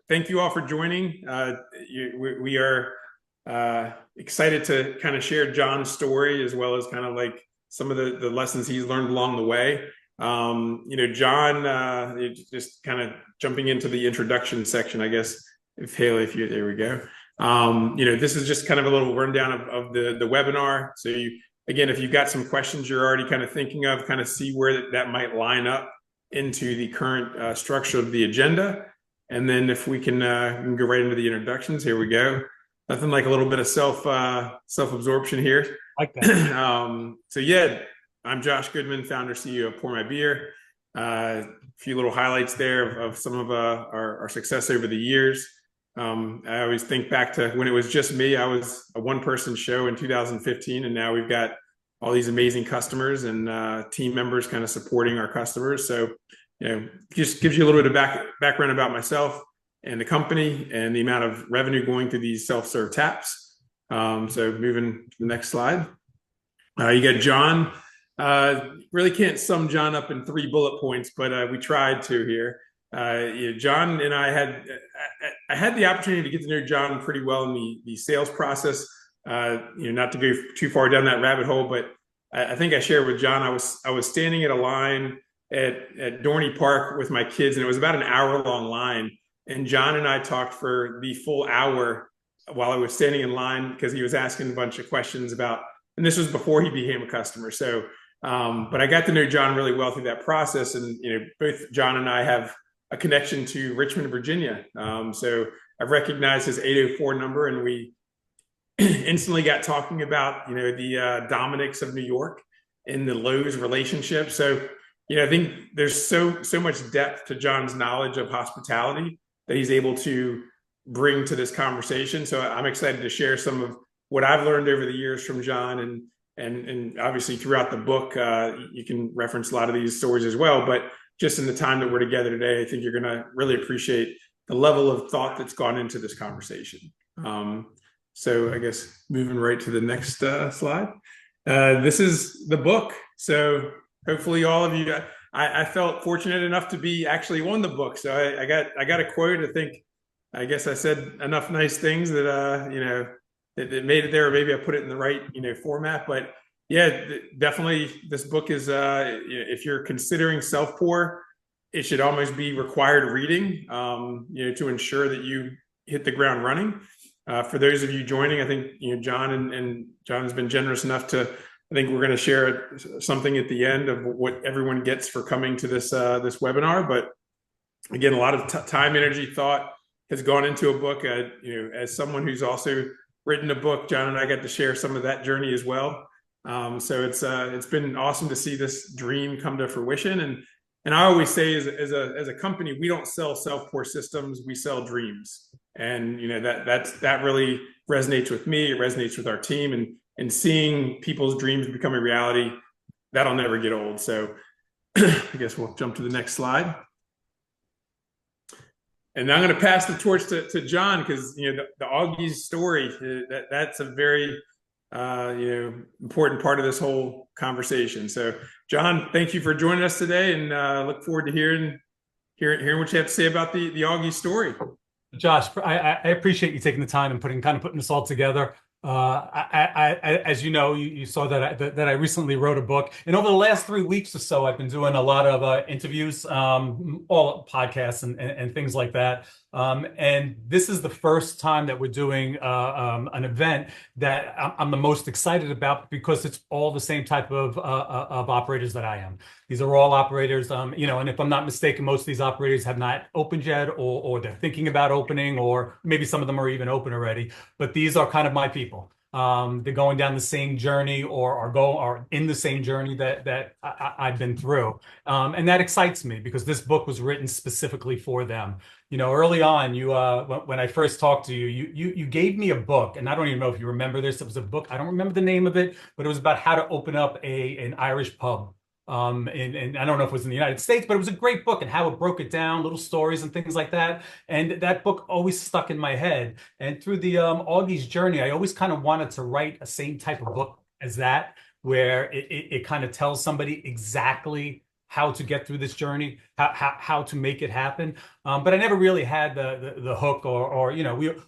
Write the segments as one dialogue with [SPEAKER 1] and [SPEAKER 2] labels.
[SPEAKER 1] thank you all for joining. We are excited to kind of share John's story as well as kind of like some of the lessons he's learned along the way. John, just kind of jumping into the introduction section, I guess. If Haley, if you, there we go. This is just kind of a little rundown of the webinar. So again, if you've got some questions you're already kind of thinking of, kind of see where that might line up into the current structure of the agenda. And then if we can go right into the introductions. Here we go. Nothing like a little bit of self-absorption here.
[SPEAKER 2] Like that.
[SPEAKER 1] So yeah, I'm Josh Goodman, founder, CEO of PourMyBeer. A few little highlights there of some of our success over the years. I always think back to when it was just me. I was a one-person show in 2015, and now we've got all these amazing customers and team members kind of supporting our customers. So, just gives you a little bit of background about myself and the company and the amount of revenue going through these self-serve taps. So moving to the next slide. You got John. Really can't sum John up in 3 bullet points, but we tried to here. John and I had the opportunity to get to know John pretty well in the sales process. Not to go too far down that rabbit hole, but I think I shared with John, I was standing at a line at Dorney Park with my kids, and it was about an hour-long line. And John and I talked for the full hour while I was standing in line because he was asking a bunch of questions about, and this was before he became a customer. So, but I got to know John really well through that process. And, both John and I have a connection to Richmond, Virginia. So I've recognized his 804 number, and we instantly got talking about, the Dominics of New York and the Lowe's relationship. So, I think there's so much depth to John's knowledge of hospitality that he's able to bring to this conversation. So I'm excited to share some of what I've learned over the years from John, and obviously throughout the book, you can reference a lot of these stories as well. But just in the time that we're together today, I think you're going to really appreciate the level of thought that's gone into this conversation. So I guess moving right to the next slide. This is the book. So hopefully all of you, I felt fortunate enough to be actually on the book. So I got a quote. I guess I said enough nice things that, that made it there, or maybe I put it in the right, format. But yeah, definitely this book is, if you're considering self-pour, it should almost be required reading, to ensure that you hit the ground running. For those of you joining, I think, John and John has been generous enough to, I think we're going to share something at the end of what everyone gets for coming to this webinar. But again, a lot of time, energy, thought has gone into a book. As someone who's also written a book, John and I got to share some of that journey as well. So it's been awesome to see this dream come to fruition. And I always say, as a company, we don't sell self-pour systems, we sell dreams. And that really resonates with me. It resonates with our team, and seeing people's dreams become a reality, that'll never get old. So I guess we'll jump to the next slide. And now I'm going to pass the torch to John, because the Augie story, that's a very important part of this whole conversation. So John, thank you for joining us today, and look forward to hearing what you have to say about the Augie story.
[SPEAKER 2] Josh, I appreciate you taking the time and putting this all together. As you know, you saw that I recently wrote a book, and over the last 3 weeks or so, I've been doing a lot of interviews, all podcasts and things like that. And this is the first time that we're doing an event that I'm the most excited about, because it's all the same type of operators that I am. These are all operators, and if I'm not mistaken, most of these operators have not opened yet, or they're thinking about opening, or maybe some of them are even open already. But these are kind of my people. They're going down the same journey, or are in the same journey that I've been through. And that excites me, because this book was written specifically for them. Early on, when I first talked to you, you gave me a book, and I don't even know if you remember this. It was a book. I don't remember the name of it, but it was about how to open up an Irish pub. And I don't know if it was in the United States, but it was a great book, and how it broke it down, little stories and things like that. And that book always stuck in my head. And through the Augie's journey, I always kind of wanted to write a same type of book as that, where it kind of tells somebody exactly how to get through this journey, how to make it happen. But I never really had the hook, or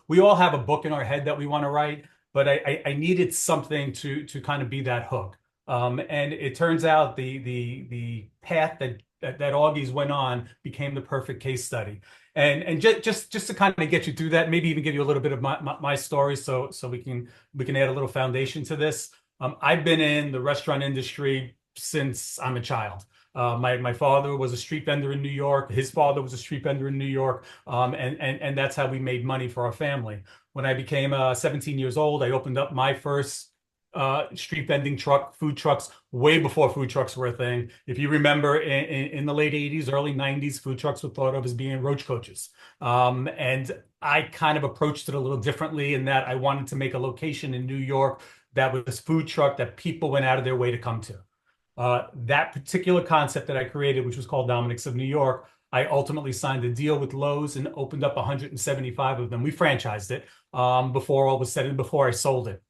[SPEAKER 2] we all have a book in our head that we want to write, but I needed something to kind of be that hook. And it turns out the path that Augie's went on became the perfect case study. And just to kind of get you through that, maybe even give you a little bit of my story, so we can add a little foundation to this. I've been in the restaurant industry since I'm a child. My father was a street vendor in New York. His father was a street vendor in New York, and that's how we made money for our family. When I became 17 years old, I opened up my first street vending food trucks, way before food trucks were a thing. If you remember, in the late 80s, early 90s, food trucks were thought of as being roach coaches. And I kind of approached it a little differently in that I wanted to make a location in New York that was food truck that people went out of their way to come to. That particular concept that I created, which was called Dominic's of New York, I ultimately signed a deal with Lowe's and opened up 175 of them. We franchised it before all was said and before I sold it.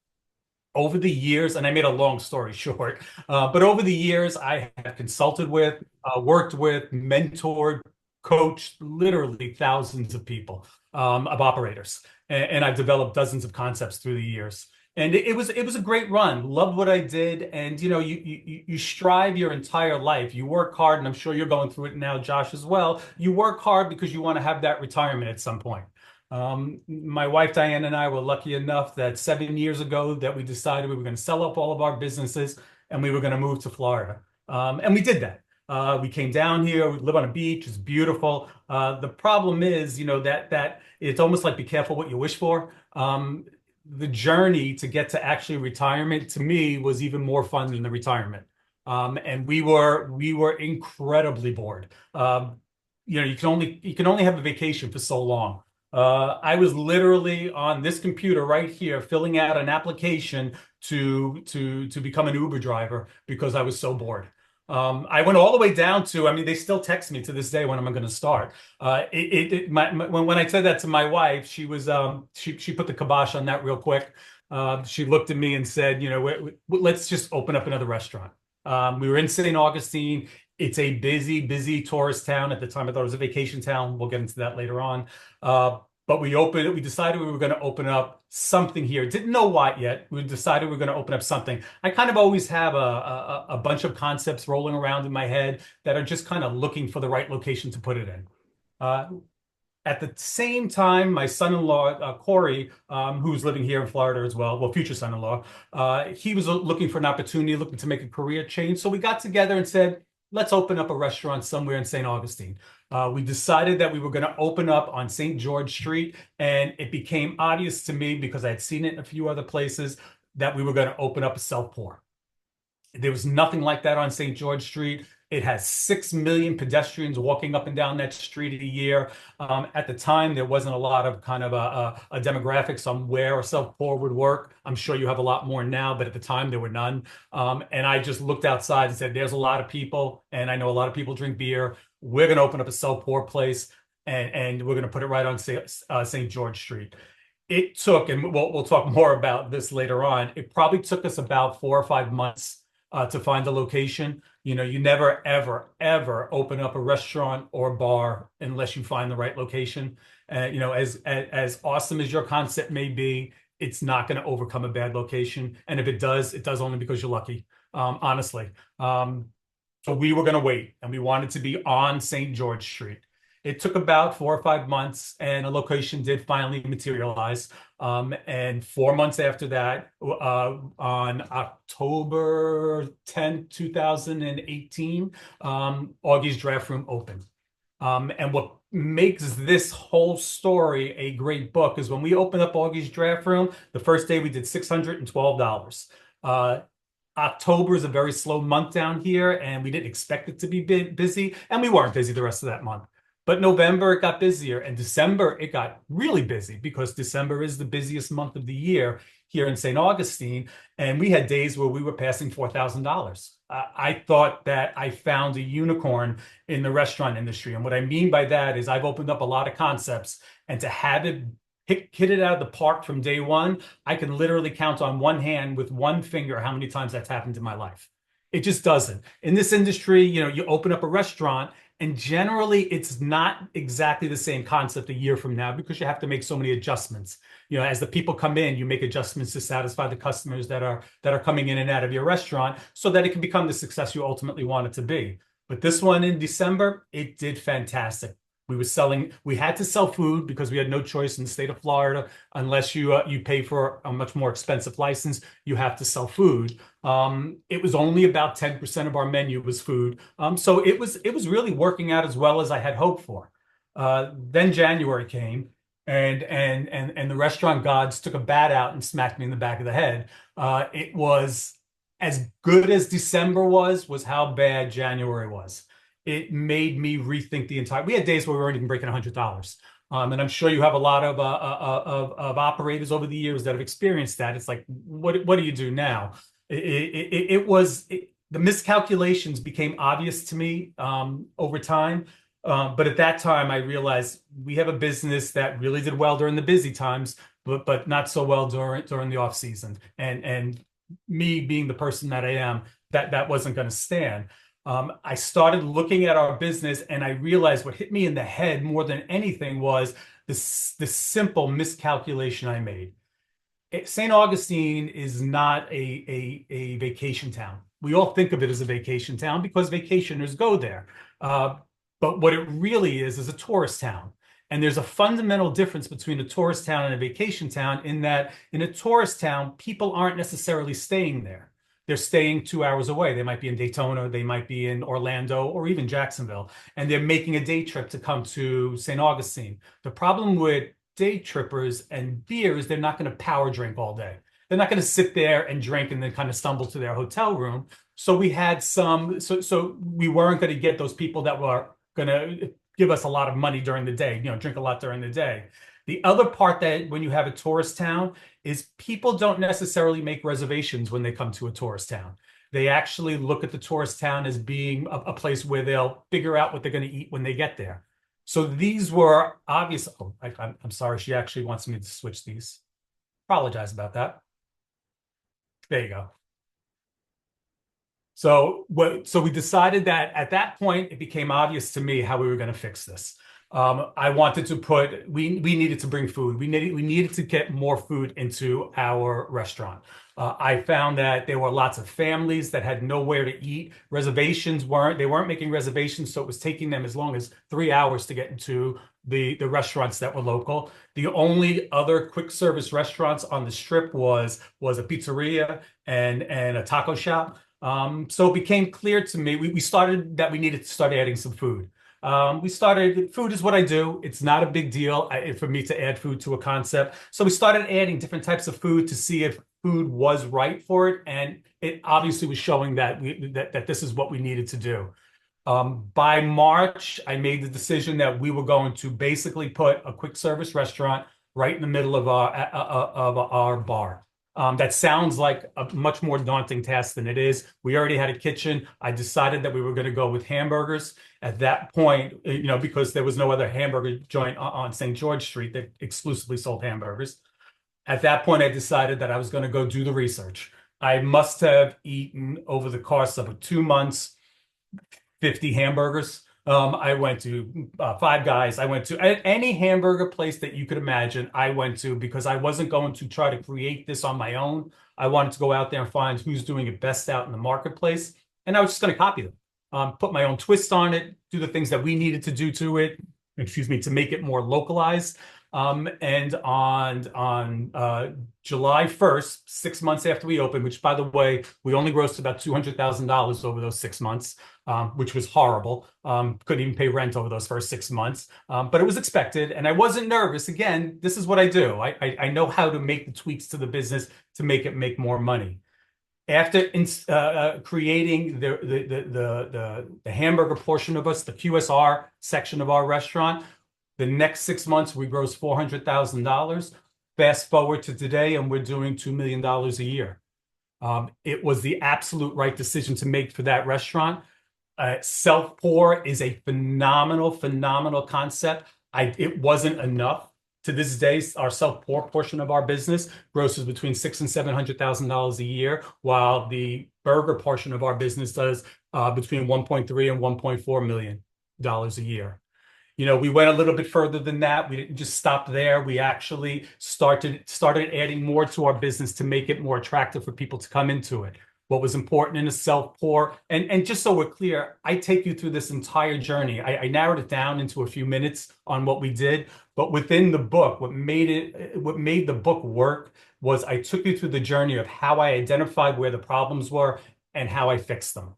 [SPEAKER 2] Over the years, and I made a long story short, but over the years, I have consulted with, worked with, mentored, coached literally thousands of people, of operators, and I've developed dozens of concepts through the years. And it was a great run. Loved what I did, and you strive your entire life. You work hard, and I'm sure you're going through it now, Josh, as well. You work hard because you want to have that retirement at some point. My wife Diane and I were lucky enough that 7 years ago that we decided we were going to sell up all of our businesses and we were going to move to Florida. And we did that. We came down here, we live on a beach, it's beautiful. The problem is, that it's almost like be careful what you wish for. The journey to get to actually retirement to me was even more fun than the retirement. And we were incredibly bored. You can only have a vacation for so long. I was literally on this computer right here filling out an application to become an Uber driver because I was so bored. I went all the way down to, I mean, they still text me to this day when I'm going to start. When I said that to my wife, she put the kibosh on that real quick. She looked at me and said, let's just open up another restaurant. We were in St. Augustine. It's a busy, busy tourist town. At the time, I thought it was a vacation town. We'll get into that later on. But we decided we were going to open up something here. Didn't know what yet. We decided we were going to open up something. I kind of always have a bunch of concepts rolling around in my head that are just kind of looking for the right location to put it in. At the same time, my son-in-law, Corey, who's living here in Florida as well, future son-in-law, he was looking for an opportunity, looking to make a career change. So we got together and said, let's open up a restaurant somewhere in St. Augustine. We decided that we were going to open up on St. George Street, and it became obvious to me because I had seen it in a few other places that we were going to open up a SelfPour. There was nothing like that on St. George Street. It has 6 million pedestrians walking up and down that street a year. At the time, there wasn't a lot of kind of a demographics on where a SelfPour would work. I'm sure you have a lot more now, but at the time there were none. And I just looked outside and said, there's a lot of people, and I know a lot of people drink beer. We're going to open up a SelfPour place, and we're going to put it right on St. George Street. It took, and we'll talk more about this later on, it probably took us about 4 or 5 months to find a location. You never, ever, ever open up a restaurant or bar unless you find the right location. As awesome as your concept may be, it's not going to overcome a bad location. And if it does only because you're lucky, honestly. So we were going to wait, and we wanted to be on St. George Street. It took about 4 or 5 months, and a location did finally materialize. And 4 months after that, on October 10th, 2018, Augie's Draft Room opened. And what makes this whole story a great book is when we opened up Augie's Draft Room, the first day we did $612. October is a very slow month down here, and we didn't expect it to be busy, and we weren't busy the rest of that month. But November, it got busier, and December, it got really busy because December is the busiest month of the year here in St. Augustine, and we had days where we were passing $4,000. I thought that I found a unicorn in the restaurant industry, and what I mean by that is I've opened up a lot of concepts, and to have it hit it out of the park from day one, I can literally count on one hand with one finger how many times that's happened in my life. It just doesn't. In this industry, you open up a restaurant and generally it's not exactly the same concept a year from now because you have to make so many adjustments. As the people come in, you make adjustments to satisfy the customers that are coming in and out of your restaurant so that it can become the success you ultimately want it to be. But this one in December, it did fantastic. We had to sell food because we had no choice in the state of Florida. Unless you pay for a much more expensive license, you have to sell food. It was only about 10% of our menu was food. So it was really working out as well as I had hoped for. Then January came and the restaurant gods took a bat out and smacked me in the back of the head. It was as good as December was how bad January was. It made me rethink the entire. We had days where we weren't even breaking $100, and I'm sure you have a lot of operators over the years that have experienced that. It's like, what do you do now? The miscalculations became obvious to me over time, but at that time I realized we have a business that really did well during the busy times, but not so well during the off season, and me being the person that I am, that wasn't going to stand. I started looking at our business and I realized what hit me in the head more than anything was this simple miscalculation I made. St. Augustine is not a vacation town. We all think of it as a vacation town because vacationers go there. But what it really is a tourist town. And there's a fundamental difference between a tourist town and a vacation town in that in a tourist town, people aren't necessarily staying there. They're staying 2 hours away. They might be in Daytona, they might be in Orlando, or even Jacksonville, and they're making a day trip to come to St. Augustine. The problem with day trippers and beer is they're not going to power drink all day. They're not going to sit there and drink and then kind of stumble to their hotel room. So we had so we weren't going to get those people that were going to give us a lot of money during the day, drink a lot during the day. The other part that when you have a tourist town is people don't necessarily make reservations when they come to a tourist town. They actually look at the tourist town as being a place where they'll figure out what they're going to eat when they get there. So these were obvious. Oh, I'm sorry. She actually wants me to switch these. Apologize about that. There you go. So we decided that at that point, it became obvious to me how we were going to fix this. I wanted to we needed to bring food. We needed to get more food into our restaurant. I found that there were lots of families that had nowhere to eat. They weren't making reservations, so it was taking them as long as 3 hours to get into the restaurants that were local. The only other quick service restaurants on the strip was a pizzeria and a taco shop. So it became clear to me, we started that we needed to start adding some food. Food is what I do. It's not a big deal for me to add food to a concept. So we started adding different types of food to see if food was right for it. And it obviously was showing that that this is what we needed to do. By March, I made the decision that we were going to basically put a quick service restaurant right in the middle of our bar. That sounds like a much more daunting task than it is. We already had a kitchen. I decided that we were going to go with hamburgers. At that point, because there was no other hamburger joint on St. George Street that exclusively sold hamburgers. At that point, I decided that I was going to go do the research. I must have eaten over the course of 2 months, 50 hamburgers. I went to Five Guys. I went to any hamburger place that you could imagine. I went to because I wasn't going to try to create this on my own. I wanted to go out there and find who's doing it best out in the marketplace. And I was just going to copy them, put my own twist on it, do the things that we needed to do to it, to make it more localized. And on July 1st, 6 months after we opened, which by the way, we only grossed about $200,000 over those 6 months, which was horrible. Couldn't even pay rent over those first 6 months, but it was expected. And I wasn't nervous. Again, this is what I do. I know how to make the tweaks to the business to make it make more money. After creating the hamburger portion of us, the QSR section of our restaurant, the next 6 months, we grossed $400,000. Fast forward to today, and we're doing $2 million a year. It was the absolute right decision to make for that restaurant. SelfPour is a phenomenal concept. It wasn't enough To this day, our self-pour portion of our business grosses between $600,000 and $700,000 a year, while the burger portion of our business does between $1.3 and $1.4 million a year. You know, we went a little bit further than that. We didn't just stop there. We actually started adding more to our business to make it more attractive for people to come into it. What was important in a self-pour, and just so we're clear, I take you through this entire journey. I narrowed it down into a few minutes on what we did, but within the book, what made the book work was I took you through the journey of how I identified where the problems were and how I fixed them.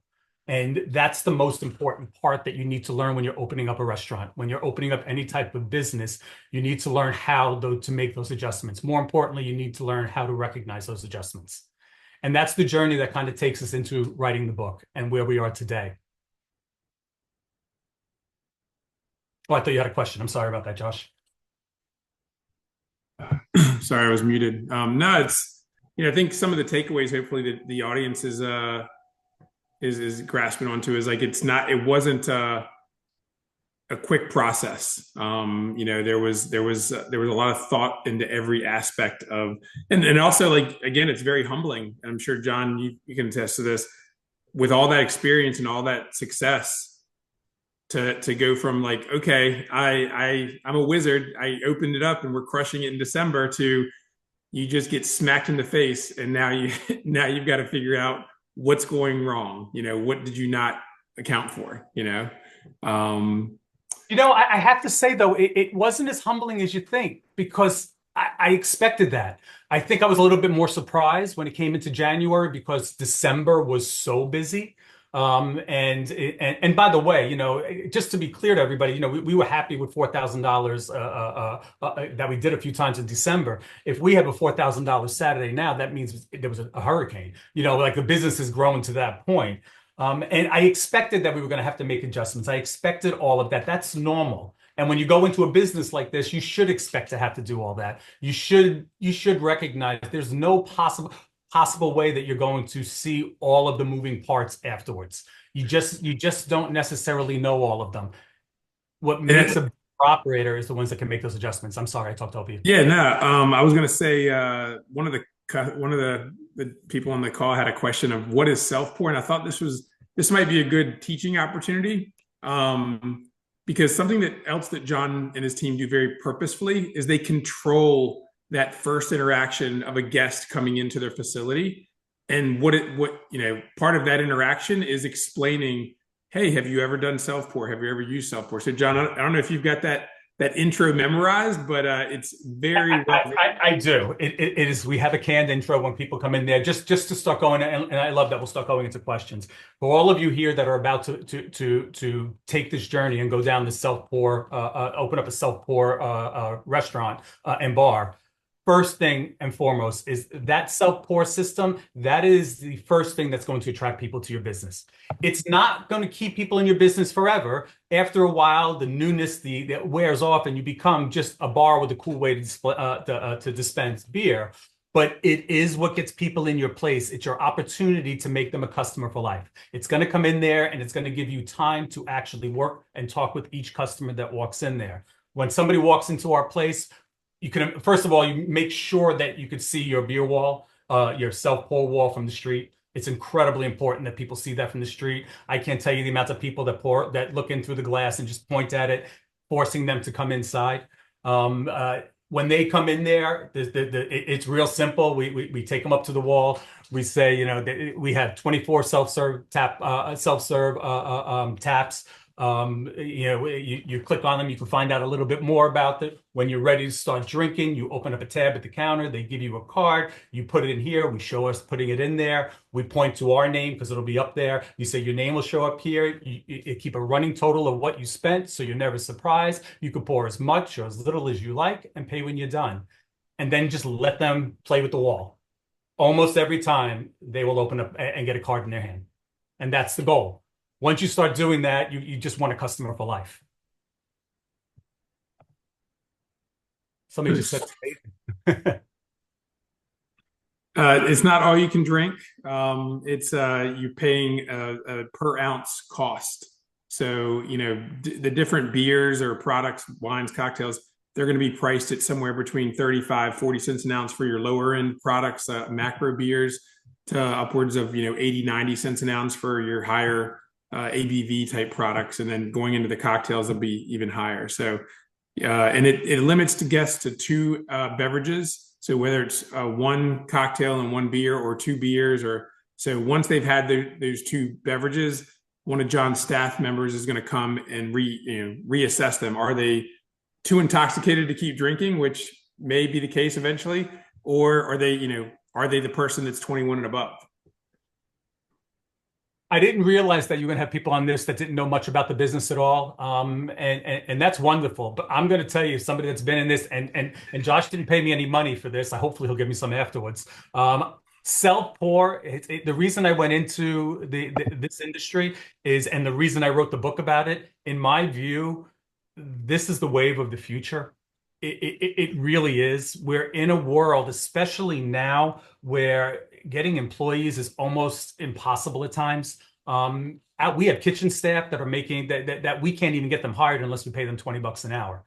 [SPEAKER 2] And that's the most important part that you need to learn when you're opening up a restaurant. When you're opening up any type of business, you need to learn how to make those adjustments. More importantly, you need to learn how to recognize those adjustments. And that's the journey that kind of takes us into writing the book and where we are today. Oh, I thought you had a question. I'm sorry about that, Josh.
[SPEAKER 1] Sorry, I was muted. No, it's, you know, I think some of the takeaways, hopefully the audience is grasping onto is like, it wasn't a quick process. You know, there was a lot of thought into every aspect of, and also, like, again, it's very humbling. I'm sure, John, you can attest to this, with all that experience and all that success, to go from like, okay, I'm a wizard, I opened it up and we're crushing it in December, to you just get smacked in the face, and now you've got to figure out what's going wrong. You know, what did you not account for? You know.
[SPEAKER 2] You know, I have to say, though, it wasn't as humbling as you think, because I expected that. I think I was a little bit more surprised when it came into January, because December was so busy. And by the way, you know, just to be clear to everybody, you know, we were happy with $4,000 that we did a few times in December. If we have a $4,000 Saturday now, that means there was a hurricane. You know, like, the business has grown to that point. And I expected that we were going to have to make adjustments. I expected all of that. That's normal. And when you go into a business like this, you should expect to have to do all that. You should recognize there's no possible way that you're going to see all of the moving parts afterwards. You just don't necessarily know all of them. What makes a operator is the ones that can make those adjustments. I'm sorry, I talked over you.
[SPEAKER 1] Yeah, no, I was going to say, one of the people on the call had a question of what is self-pour, and I thought this might be a good teaching opportunity, because something else that John and his team do very purposefully is they control that first interaction of a guest coming into their facility. And what you know, part of that interaction is explaining, hey, have you ever done self-pour? Have you ever used self-pour? So, John, I don't know if you've got that intro memorized, but it's very well.
[SPEAKER 2] I do. It is. We have a canned intro when people come in there, just to start going, and I love that we'll start going into questions. For all of you here that are about to take this journey and go down the self-pour, open up a self-pour restaurant and bar. First thing and foremost is that self-pour system. That is the first thing that's going to attract people to your business. It's not going to keep people in your business forever. After a while, the newness that wears off, and you become just a bar with a cool way to dispense beer. But it is what gets people in your place. It's your opportunity to make them a customer for life. It's going to come in there, and it's going to give you time to actually work and talk with each customer that walks in there. When somebody walks into our place, you can, first of all, you make sure that you could see your beer wall, your self-pour wall from the street. It's incredibly important that people see that from the street. I can't tell you the amount of people that look in through the glass and just point at it, forcing them to come inside. When they come in there, it's real simple. We take them up to the wall. We say, you know, we have 24 self-serve taps. You know, you click on them, you can find out a little bit more about it. When you're ready to start drinking, you open up a tab at the counter, they give you a card, you put it in here, we show us putting it in there, we point to our name because it'll be up there. You say your name will show up here, you keep a running total of what you spent, so you're never surprised. You can pour as much or as little as you like and pay when you're done. And then just let them play with the wall. Almost every time they will open up and get a card in their hand. And that's the goal. Once you start doing that, you just want a customer for life. Somebody just said
[SPEAKER 1] it's not all you can drink. It's you're paying a per ounce cost. So, you know, the different beers or products, wines, cocktails, they're going to be priced at somewhere between 35, 40 cents an ounce for your lower end products, macro beers, to upwards of 80, 90 cents an ounce for your higher ABV type products. And then going into the cocktails, they'll be even higher. So and it limits the guests to two beverages. So whether it's one cocktail and one beer, or two beers, or so once they've had those two beverages, one of John's staff members is going to come and reassess them. Are they too intoxicated to keep drinking, which may be the case eventually, or are they the person that's 21 and above?
[SPEAKER 2] I didn't realize that you were going to have people on this that didn't know much about the business at all. And that's wonderful. But I'm going to tell you, somebody that's been in this, and Josh didn't pay me any money for this. Hopefully he'll give me some afterwards. SelfPour, the reason I went into this industry is, and the reason I wrote the book about it, in my view, this is the wave of the future. It really is. We're in a world, especially now, where getting employees is almost impossible at times. We have kitchen staff that are making that we can't even get them hired unless we pay them $20 an hour.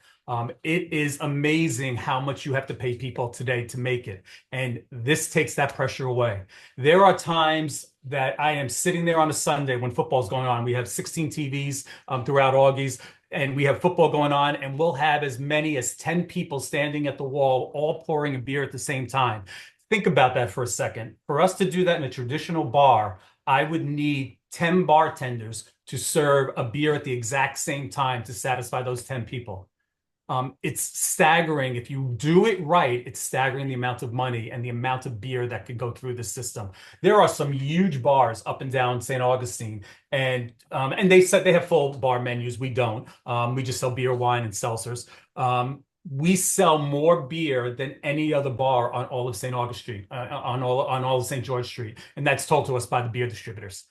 [SPEAKER 2] It is amazing how much you have to pay people today to make it. And this takes that pressure away. There are times that I am sitting there on a Sunday when football's going on. We have 16 TVs throughout Augie's, and we have football going on, and we'll have as many as 10 people standing at the wall, all pouring a beer at the same time. Think about that for a second. For us to do that in a traditional bar, I would need 10 bartenders to serve a beer at the exact same time to satisfy those 10 people. It's staggering. If you do it right, it's staggering the amount of money and the amount of beer that could go through the system. There are some huge bars up and down St. Augustine, and they said they have full bar menus. We don't. We just sell beer, wine, and seltzers. We sell more beer than any other bar on all of St. August Street, on all of St. George Street, and that's told to us by the beer distributors.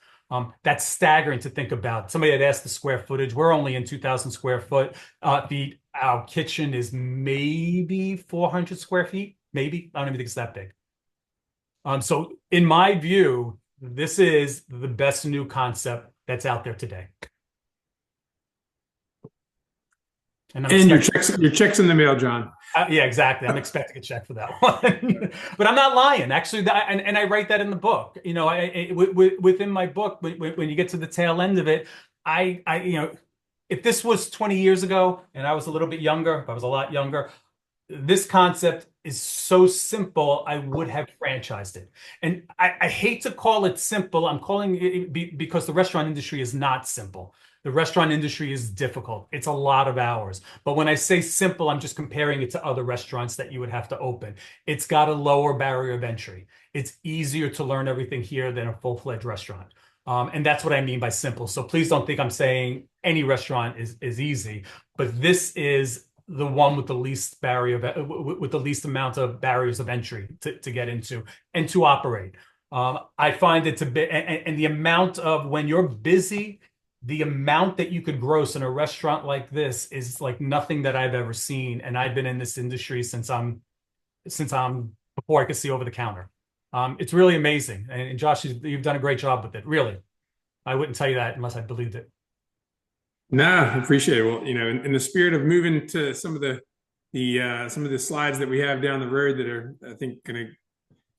[SPEAKER 2] That's staggering to think about. Somebody had asked the square footage. We're only in 2,000 square feet. Our kitchen is maybe 400 square feet, maybe. I don't even think it's that big. So in my view, this is the best new concept that's out there today.
[SPEAKER 1] And your checks in the mail, John.
[SPEAKER 2] Yeah, exactly. I'm expecting a check for that one, but I'm not lying. Actually, and I write that in the book. Within my book, when you get to the tail end of it, if this was 20 years ago and I was a little bit younger, if I was a lot younger, this concept is so simple, I would have franchised it. And I hate to call it simple. I'm calling it because the restaurant industry is not simple. The restaurant industry is difficult. It's a lot of hours. But when I say simple, I'm just comparing it to other restaurants that you would have to open. It's got a lower barrier of entry. It's easier to learn everything here than a full-fledged restaurant. And that's what I mean by simple. So please don't think I'm saying any restaurant is easy, but this is the one with the least with the least amount of barriers of entry to get into and to operate. I find it to be, and the amount of, when you're busy, the amount that you could gross in a restaurant like this is like nothing that I've ever seen. And I've been in this industry since before I could see over the counter. It's really amazing. And Josh, you've done a great job with it. Really. I wouldn't tell you that unless I believed it.
[SPEAKER 1] No, I appreciate it. Well, in the spirit of moving to some of the slides that we have down the road that are, I think, going to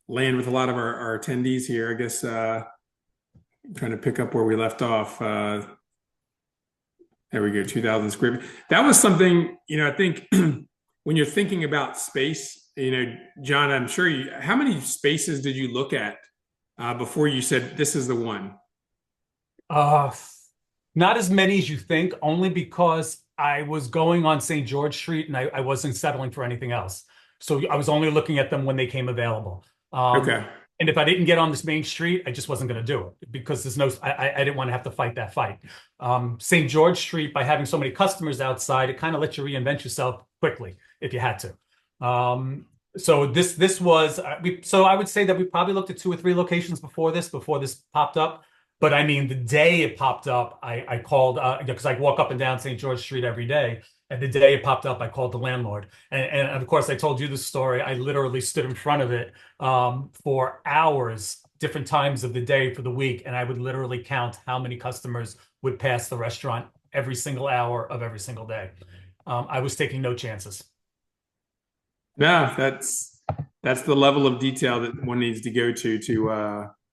[SPEAKER 1] land with a lot of our attendees here, I guess, trying to pick up where we left off. There we go, 2,000 square feet. That was something, I think when you're thinking about space, John, I'm sure how many spaces did you look at before you said, this is the one?
[SPEAKER 2] Not as many as you think, only because I was going on St. George Street and I wasn't settling for anything else. So I was only looking at them when they came available.
[SPEAKER 1] Okay.
[SPEAKER 2] And if I didn't get on this main street, I just wasn't going to do it because I didn't want to have to fight that fight. St. George Street, by having so many customers outside, it kind of lets you reinvent yourself quickly if you had to. So this was, so I would say that we probably looked at 2 or 3 locations before this popped up. But I mean, the day it popped up, I called, because I walk up and down St. George Street every day. And the day it popped up, I called the landlord. And of course, I told you the story. I literally stood in front of it for hours, different times of the day for the week. And I would literally count how many customers would pass the restaurant every single hour of every single day. I was taking no chances.
[SPEAKER 1] No, that's the level of detail that one needs to go to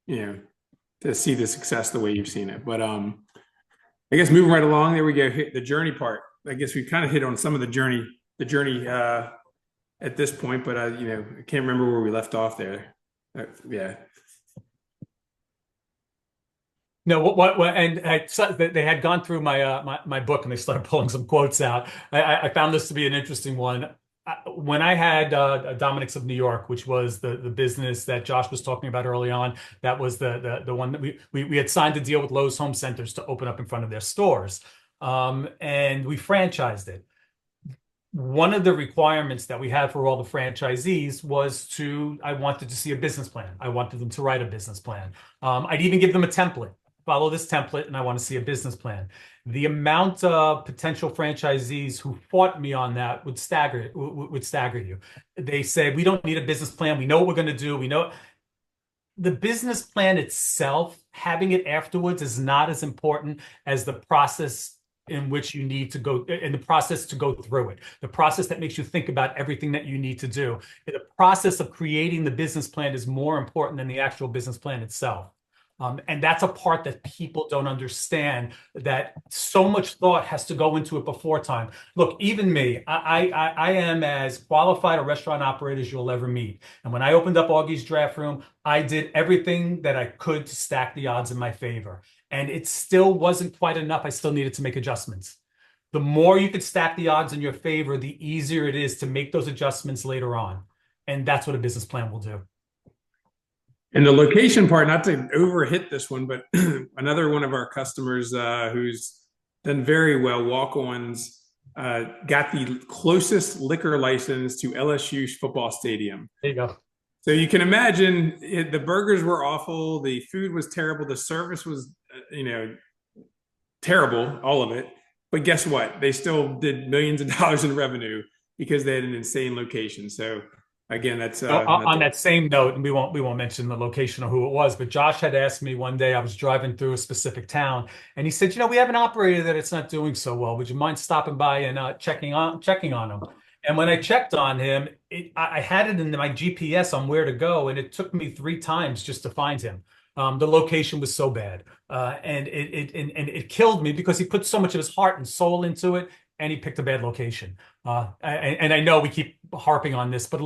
[SPEAKER 1] you know to see the success the way you've seen it. But I guess moving right along, there we go. Hit the journey part. I guess we kind of hit on some of the journey at this point, but I can't remember where we left off there. Yeah.
[SPEAKER 2] No, and they had gone through my book and they started pulling some quotes out. I found this to be an interesting one. When I had Dominic's of New York, which was the business that Josh was talking about early on, that was the one that we had signed a deal with Lowe's Home Centers to open up in front of their stores, and we franchised it. One of the requirements that we had for all the franchisees was I wanted to see a business plan. I wanted them to write a business plan. I'd even give them a template. Follow this template, and I want to see a business plan. The amount of potential franchisees who fought me on that would stagger you. They say, we don't need a business plan. We know what we're going to do. We know the business plan itself, having it afterwards is not as important as the process in which you need to go, in the process to go through it, the process that makes you think about everything that you need to do. The process of creating the business plan is more important than the actual business plan itself. And that's a part that people don't understand, that so much thought has to go into it before time. Look, even me, I am as qualified a restaurant operator as you'll ever meet. And when I opened up Augie's Draft Room, I did everything that I could to stack the odds in my favor. And it still wasn't quite enough. I still needed to make adjustments. The more you could stack the odds in your favor, the easier it is to make those adjustments later on. And that's what a business plan will do.
[SPEAKER 1] And the location part, not to overhit this one, but another one of our customers who's done very well, walk-ons, got the closest liquor license to LSU football stadium.
[SPEAKER 2] There you go.
[SPEAKER 1] So you can imagine the burgers were awful, the food was terrible, the service was, terrible, all of it. But guess what? They still did millions of dollars in revenue because they had an insane location. So again, that's
[SPEAKER 2] on that same note, and we won't mention the location or who it was, but Josh had asked me one day, I was driving through a specific town, and he said, we have an operator that it's not doing so well. Would you mind stopping by and checking on him? And when I checked on him, I had it in my GPS on where to go, and it took me 3 times just to find him. The location was so bad, and it killed me because he put so much of his heart and soul into it, and he picked a bad location. And I know we keep harping on this, but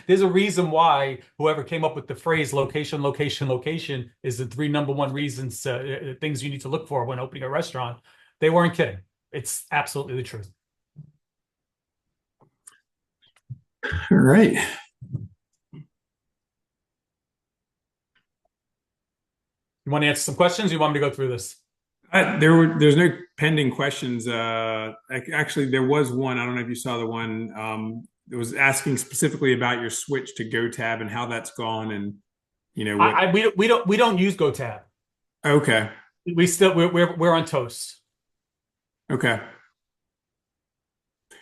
[SPEAKER 2] there's a reason why whoever came up with the phrase location, location, location is the 3 number 1 reasons, things you need to look for when opening a restaurant. They weren't kidding. It's absolutely the truth.
[SPEAKER 1] all right.
[SPEAKER 2] You want to answer some questions? Or you want me to go through this?
[SPEAKER 1] There's no pending questions. Actually, there was one. I don't know if you saw the one. It was asking specifically about your switch to GoTab and how that's gone, and what.
[SPEAKER 2] We don't use GoTab.
[SPEAKER 1] Okay.
[SPEAKER 2] We're on Toast.
[SPEAKER 1] Okay.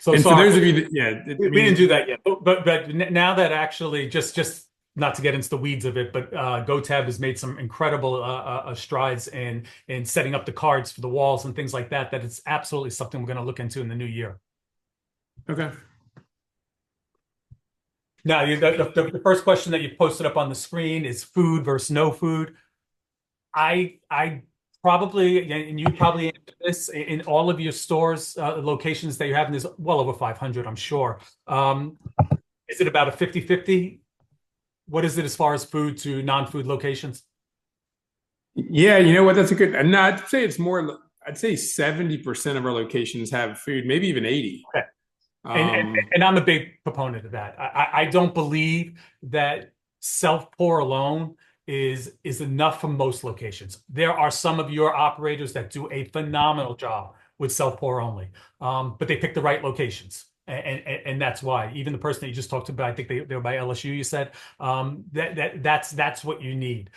[SPEAKER 2] So
[SPEAKER 1] and
[SPEAKER 2] sorry,
[SPEAKER 1] for those of you that,
[SPEAKER 2] we didn't do that yet. But now that actually just not to get into the weeds of it, but GoTab has made some incredible strides in setting up the cards for the walls and things like that. That it's absolutely something we're going to look into in the new year.
[SPEAKER 1] Okay.
[SPEAKER 2] Now, the first question that you posted up on the screen is food versus no food. I probably, and you probably answered this, in all of your stores, locations that you have, and there's well over 500, I'm sure. Is it about a 50-50? What is it as far as food to non-food locations?
[SPEAKER 1] Yeah, you know what? That's a good. No, I'd say it's more. I'd say 70% of our locations have food, maybe even 80.
[SPEAKER 2] Okay. And I'm a big proponent of that. I don't believe that self-pour alone is enough for most locations. There are some of your operators that do a phenomenal job with self-pour only, but they pick the right locations. And that's why. Even the person that you just talked about, I think they were by LSU, you said, that's what you need.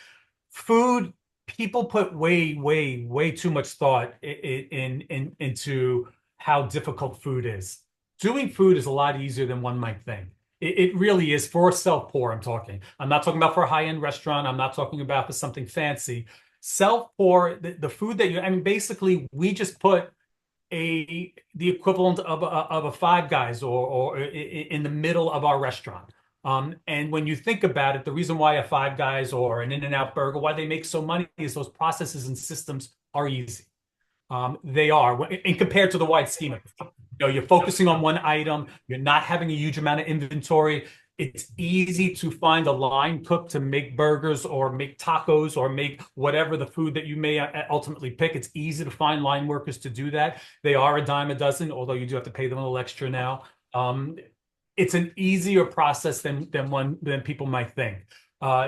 [SPEAKER 2] Food, people put way too much thought into how difficult food is. Doing food is a lot easier than one might think. It really is for self-pour, I'm talking. I'm not talking about for a high-end restaurant. I'm not talking about for something fancy. Self-pour, the food that basically we just put the equivalent of a Five Guys or in the middle of our restaurant. And when you think about it, the reason why a Five Guys or an In-N-Out Burger, why they make so money is those processes and systems are easy. They are, in compared to the wide scheme of it. You know, you're focusing on one item. You're not having a huge amount of inventory. It's easy to find a line cook to make burgers or make tacos or make whatever the food that you may ultimately pick. It's easy to find line workers to do that. They are a dime a dozen, although you do have to pay them a little extra now. It's an easier process than people might think.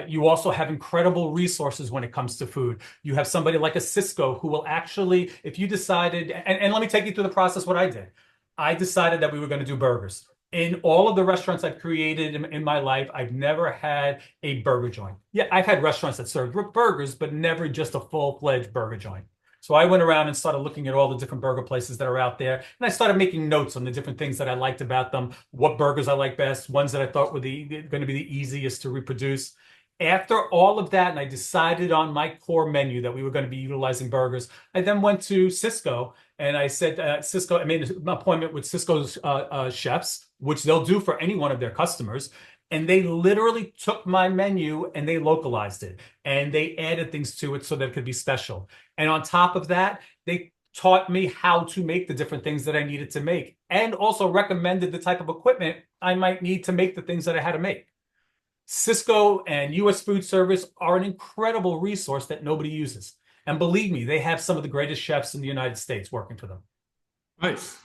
[SPEAKER 2] You also have incredible resources when it comes to food. You have somebody like a Cisco who will actually, if you decided, and let me take you through the process, what I did. I decided that we were going to do burgers. In all of the restaurants I've created in my life, I've never had a burger joint. Yeah, I've had restaurants that served burgers, but never just a full-fledged burger joint. So I went around and started looking at all the different burger places that are out there. And I started making notes on the different things that I liked about them, what burgers I like best, ones that I thought were going to be the easiest to reproduce. After all of that, and I decided on my core menu that we were going to be utilizing burgers, I then went to Cisco and I said, Cisco, I made an appointment with Cisco's chefs, which they'll do for any one of their customers. And they literally took my menu and they localized it and they added things to it so that it could be special. And on top of that, they taught me how to make the different things that I needed to make and also recommended the type of equipment I might need to make the things that I had to make. Cisco and US Food Service are an incredible resource that nobody uses. And believe me, they have some of the greatest chefs in the United States working for them.
[SPEAKER 1] Nice.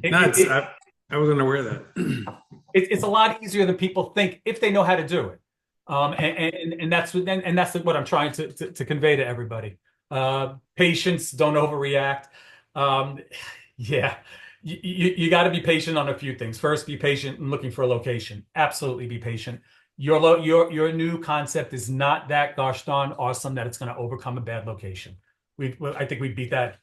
[SPEAKER 1] I wasn't aware of that.
[SPEAKER 2] It's a lot easier than people think if they know how to do it. And that's what I'm trying to convey to everybody. Patience, don't overreact. Yeah, you got to be patient on a few things. First, be patient in looking for a location. Absolutely be patient. Your new concept is not that gosh darn awesome that it's going to overcome a bad location. I think we beat that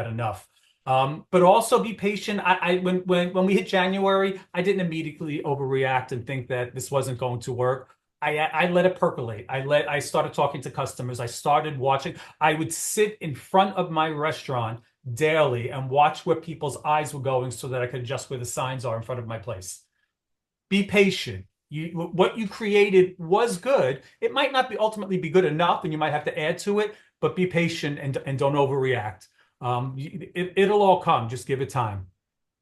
[SPEAKER 2] enough. But also be patient. When we hit January, I didn't immediately overreact and think that this wasn't going to work. I let it percolate. I started talking to customers. I started watching. I would sit in front of my restaurant daily and watch where people's eyes were going so that I could adjust where the signs are in front of my place. Be patient. What you created was good. It might not ultimately be good enough, and you might have to add to it, but be patient and don't overreact. It'll all come. Just give it time.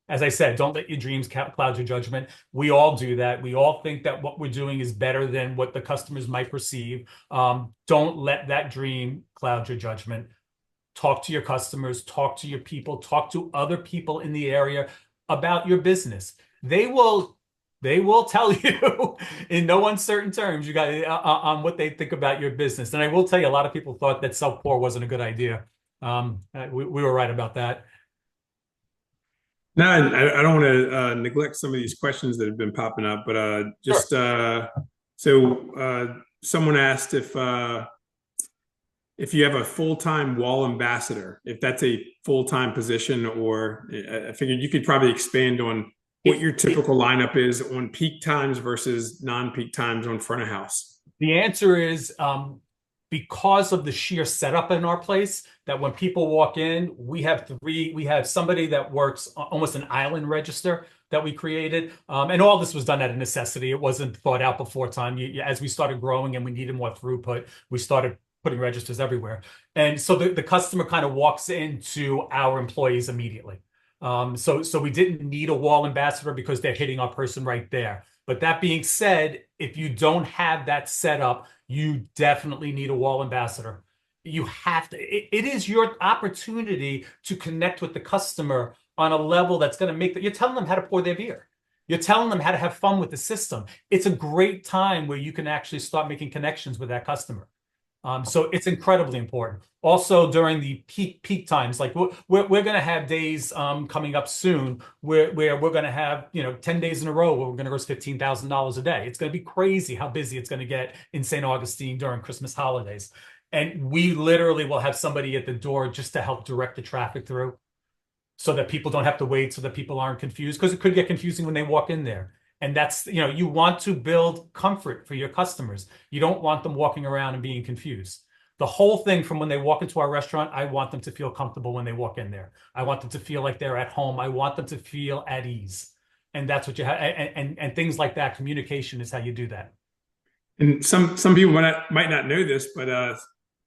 [SPEAKER 2] As I said, don't let your dreams cloud your judgment. We all do that. We all think that what we're doing is better than what the customers might perceive. Don't let that dream cloud your judgment. Talk to your customers, talk to your people, talk to other people in the area about your business. They will tell you in no uncertain terms on what they think about your business. And I will tell you, a lot of people thought that SelfPour wasn't a good idea. We were right about that.
[SPEAKER 1] No, I don't want to neglect some of these questions that have been popping up, but someone asked if you have a full-time wall ambassador, if that's a full-time position, or I figured you could probably expand on what your typical lineup is on peak times versus non-peak times on front of house.
[SPEAKER 2] The answer is because of the sheer setup in our place, that when people walk in, we have somebody that works almost an island register that we created. And all this was done out of necessity. It wasn't thought out before time. As we started growing and we needed more throughput, we started putting registers everywhere. And so the customer kind of walks into our employees immediately. So we didn't need a wall ambassador because they're hitting our person right there. But that being said, if you don't have that set up, you definitely need a wall ambassador. You have to. It is your opportunity to connect with the customer on a level that's going to make that. You're telling them how to pour their beer. You're telling them how to have fun with the system. It's a great time where you can actually start making connections with that customer. So it's incredibly important. Also during the peak times, like we're going to have days coming up soon where we're going to have 10 days in a row where we're going to gross $15,000 a day. It's going to be crazy how busy it's going to get in St. Augustine during Christmas holidays, and we literally will have somebody at the door just to help direct the traffic through, so that people don't have to wait, so that people aren't confused, because it could get confusing when they walk in there. And that's, you want to build comfort for your customers. You don't want them walking around and being confused. The whole thing from when they walk into our restaurant, I want them to feel comfortable when they walk in there. I want them to feel like they're at home. I want them to feel at ease. And that's what you have. And things like that, communication is how you do that.
[SPEAKER 1] And some people might not know this, but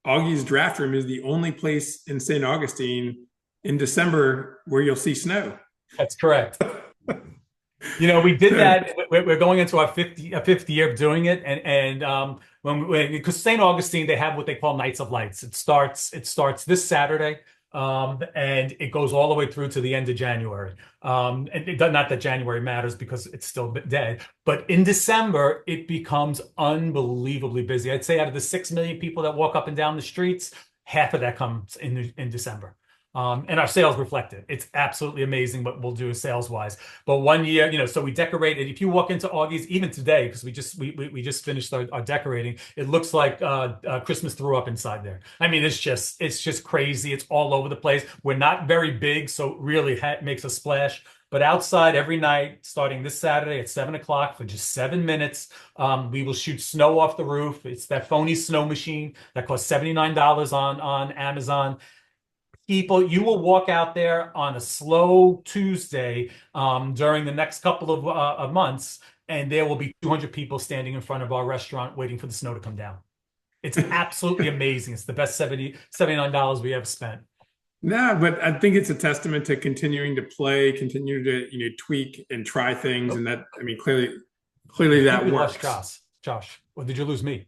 [SPEAKER 1] Augie's Draft Room is the only place in St. Augustine in December where you'll see snow.
[SPEAKER 2] That's correct. You know, we did that. We're going into our fifth year of doing it, and because St. Augustine, they have what they call Nights of Lights. It starts this Saturday, and it goes all the way through to the end of January. And not that January matters because it's still dead, but in December it becomes unbelievably busy. I'd say out of the 6 million people that walk up and down the streets, half of that comes in December. And our sales reflect it. It's absolutely amazing what we'll do sales wise. But one year, you know, so we decorated. If you walk into Augie's, even today, because we just finished our decorating, it looks like Christmas threw up inside there. I mean, it's just crazy. It's all over the place. We're not very big, so it really makes a splash. But outside every night, starting this Saturday at 7 o'clock for just 7 minutes, we will shoot snow off the roof. It's that phony snow machine that costs $79 on Amazon. People, you will walk out there on a slow Tuesday during the next couple of months, and there will be 200 people standing in front of our restaurant waiting for the snow to come down. It's absolutely amazing. It's the best $79 we ever spent.
[SPEAKER 1] No, but I think it's a testament to continuing to play, continue to tweak and try things, and that, I mean, clearly that works.
[SPEAKER 2] Josh, or did you lose me?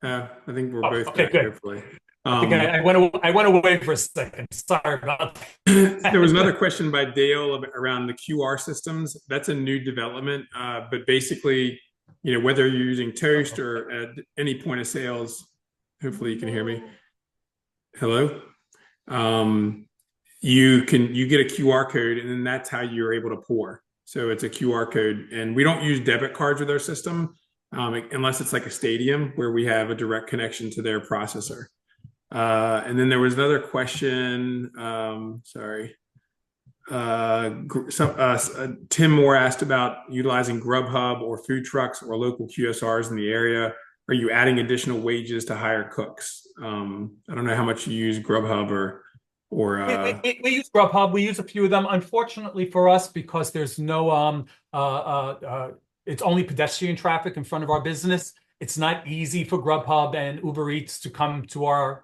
[SPEAKER 1] I think we're both
[SPEAKER 2] okay,
[SPEAKER 1] back,
[SPEAKER 2] good.
[SPEAKER 1] hopefully.
[SPEAKER 2] I went away for a second. Sorry about
[SPEAKER 1] that. There was another question by Dale around the QR systems. That's a new development, but basically, you know, whether you're using Toast or at any point of sales, hopefully you can hear me. Hello. You get a QR code, and then that's how you're able to pour. So it's a QR code, and we don't use debit cards with our system unless it's like a stadium where we have a direct connection to their processor. And then there was another question. Sorry. Tim Moore asked about utilizing Grubhub or food trucks or local QSRs in the area. Are you adding additional wages to hire cooks? I don't know how much you use Grubhub or
[SPEAKER 2] we use Grubhub. We use a few of them. Unfortunately for us, because there's no it's only pedestrian traffic in front of our business. It's not easy for Grubhub and Uber Eats to come to our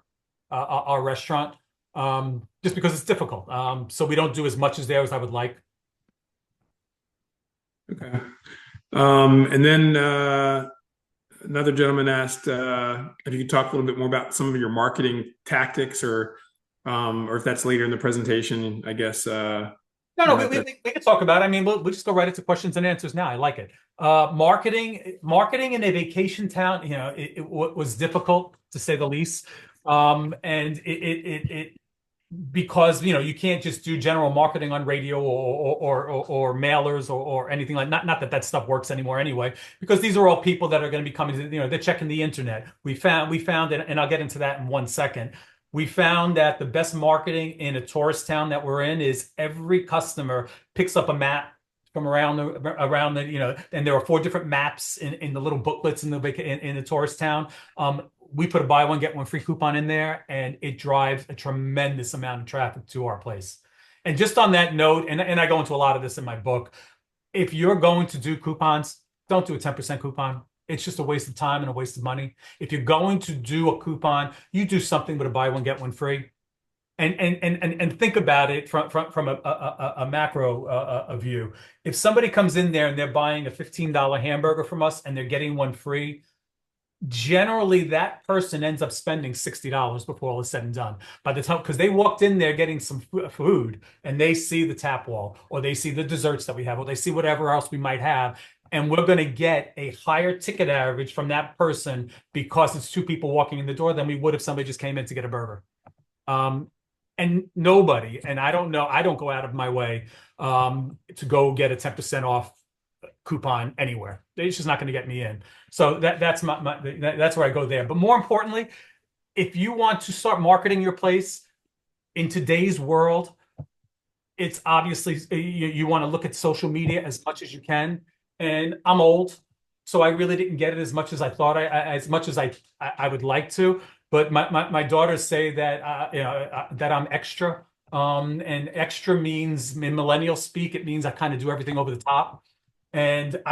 [SPEAKER 2] restaurant, just because it's difficult. So we don't do as much as there as I would like.
[SPEAKER 1] Okay. And then another gentleman asked if you could talk a little bit more about some of your marketing tactics, or if that's later in the presentation, I guess.
[SPEAKER 2] No, we can talk about it. I mean, we'll just go right into questions and answers now. I like it. Marketing in a vacation town, you know, it was difficult to say the least. And it because, you know, you can't just do general marketing on radio or mailers or anything like not that stuff works anymore anyway, because these are all people that are going to be coming to, you know, they're checking the internet. We found, and I'll get into that in 1 second. We found that the best marketing in a tourist town that we're in is every customer picks up a map from around the, you know, and there are 4 different maps in the little booklets in the tourist town. We put a buy one, get one free coupon in there, and it drives a tremendous amount of traffic to our place. And just on that note, and I go into a lot of this in my book, if you're going to do coupons, don't do a 10% coupon. It's just a waste of time and a waste of money. If you're going to do a coupon, you do something with a buy one, get one free. And think about it from a macro view. If somebody comes in there and they're buying a $15 hamburger from us and they're getting one free, generally that person ends up spending $60 before all is said and done. By the time, because they walked in there getting some food and they see the tap wall, or they see the desserts that we have, or they see whatever else we might have, and we're going to get a higher ticket average from that person because it's 2 people walking in the door than we would if somebody just came in to get a burger. And nobody, and I don't go out of my way to go get a 10% off coupon anywhere. It's just not going to get me in. So that's that's where I go there. But more importantly, if you want to start marketing your place in today's world, it's obviously you want to look at social media as much as you can. And I'm old, so I really didn't get it as much as I thought as much as I would like to. but my daughters say that that I'm extra. And extra means in millennial speak, it means I kind of do everything over the top. And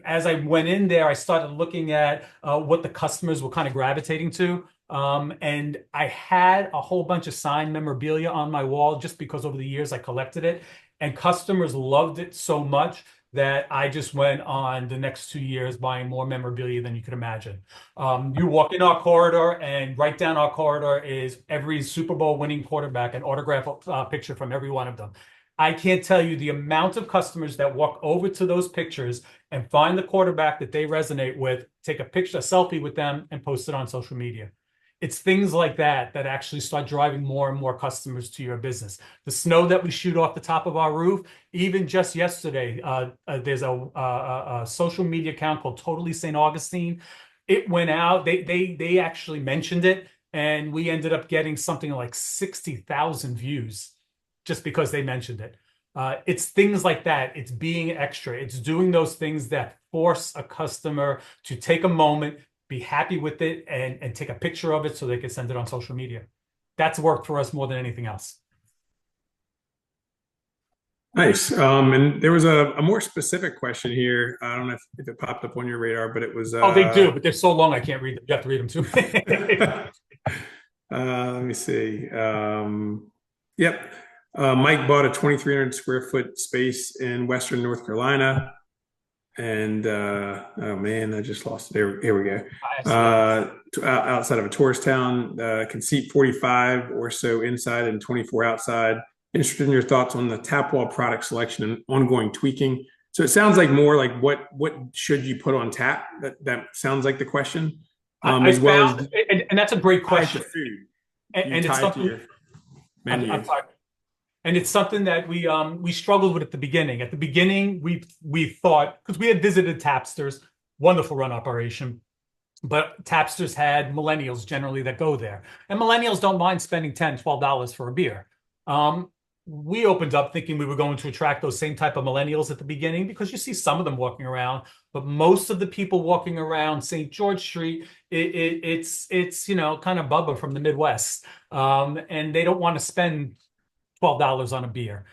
[SPEAKER 2] as I went in there, I started looking at what the customers were kind of gravitating to. And I had a whole bunch of signed memorabilia on my wall just because over the years I collected it. And customers loved it so much that I just went on the next 2 years buying more memorabilia than you could imagine. You walk in our corridor, and right down our corridor is every Super Bowl winning quarterback, an autograph picture from every one of them. I can't tell you the amount of customers that walk over to those pictures and find the quarterback that they resonate with, take a picture, a selfie with them, and post it on social media. It's things like that that actually start driving more and more customers to your business. The snow that we shoot off the top of our roof, even just yesterday, there's a social media account called Totally St. Augustine. It went out. They actually mentioned it, and we ended up getting something like 60,000 views just because they mentioned it. It's things like that. It's being extra. It's doing those things that force a customer to take a moment, be happy with it, and take a picture of it so they can send it on social media. That's worked for us more than anything else.
[SPEAKER 1] Nice. And there was a more specific question here. I don't know if it popped up on your radar, but it was
[SPEAKER 2] Oh, they do, but they're so long I can't read them. You have to read them too.
[SPEAKER 1] Let me see. Yep. Mike bought a 2,300 square foot space in Western North Carolina. And oh man, I just lost it. Here we go. Outside of a tourist town, can seat 45 or so inside and 24 outside. Interested in your thoughts on the tap wall product selection and ongoing tweaking. So it sounds like more like what should you put on tap? That sounds like the question. As well as
[SPEAKER 2] and that's a great question.
[SPEAKER 1] Food.
[SPEAKER 2] And it's something.
[SPEAKER 1] Your menu.
[SPEAKER 2] I'm sorry. And it's something that we struggled with at the beginning. At the beginning, we thought, because we had visited Tapsters, wonderful run operation, but Tapsters had millennials generally that go there. And millennials don't mind spending $10, $12 for a beer. We opened up thinking we were going to attract those same type of millennials at the beginning, because you see some of them walking around, but most of the people walking around St. George Street, it's kind of Bubba from the Midwest. And they don't want to spend $12 on a beer.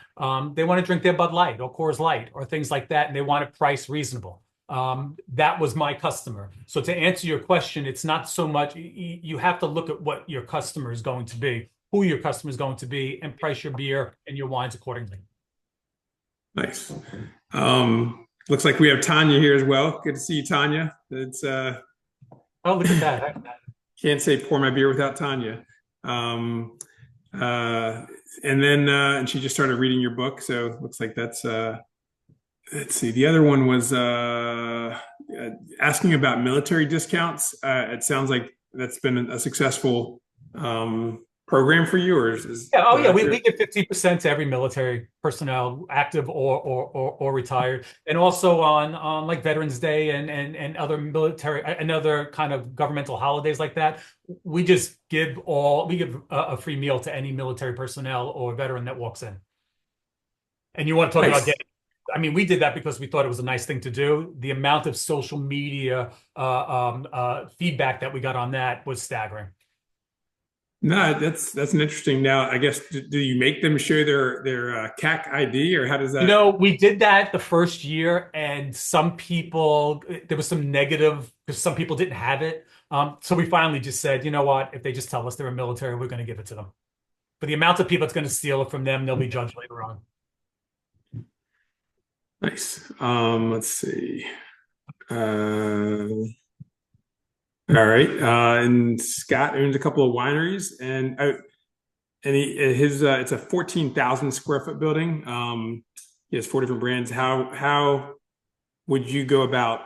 [SPEAKER 2] They want to drink their Bud Light or Coors Light or things like that, and they want it priced reasonable. That was my customer. So to answer your question, it's not so much, you have to look at what your customer is going to be, who your customer is going to be, and price your beer and your wines accordingly.
[SPEAKER 1] Nice. Looks like we have Tanya here as well. Good to see you, Tanya. It's
[SPEAKER 2] oh, look at that.
[SPEAKER 1] Can't say Pour My Beer without Tanya. And then and she just started reading your book, so it looks like that's let's see. The other one was asking about military discounts. It sounds like that's been a successful program for you, or
[SPEAKER 2] we give 50% to every military personnel, active or retired, and also on like Veterans Day and other military and other kind of governmental holidays like that. We just give a free meal to any military personnel or veteran that walks in. And you want to talk about getting, I mean, we did that because we thought it was a nice thing to do. The amount of social media feedback that we got on that was staggering.
[SPEAKER 1] No, that's an interesting. Now, I guess, do you make them show their CAC ID, or how does that?
[SPEAKER 2] We did that the first year, and some people, there was some negative because some people didn't have it. So we finally just said, you know what? If they just tell us they're a military, we're going to give it to them. But the amount of people that's going to steal it from them, they'll be judged later on.
[SPEAKER 1] Nice. Let's see. All right. And Scott owns a couple of wineries, and it's a 14,000 square foot building. He has 4 different brands. How would you go about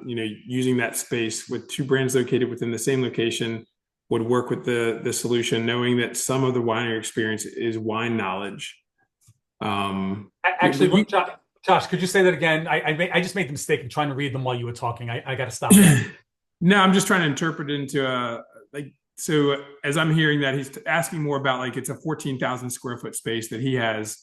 [SPEAKER 1] using that space with 2 brands located within the same location? Would work with the solution, knowing that some of the winery experience is wine knowledge.
[SPEAKER 2] Actually, Josh, could you say that again? I just made the mistake of trying to read them while you were talking. I got to stop that.
[SPEAKER 1] No, I'm just trying to interpret it into so as I'm hearing that, he's asking more about it's a 14,000 square foot space that he has,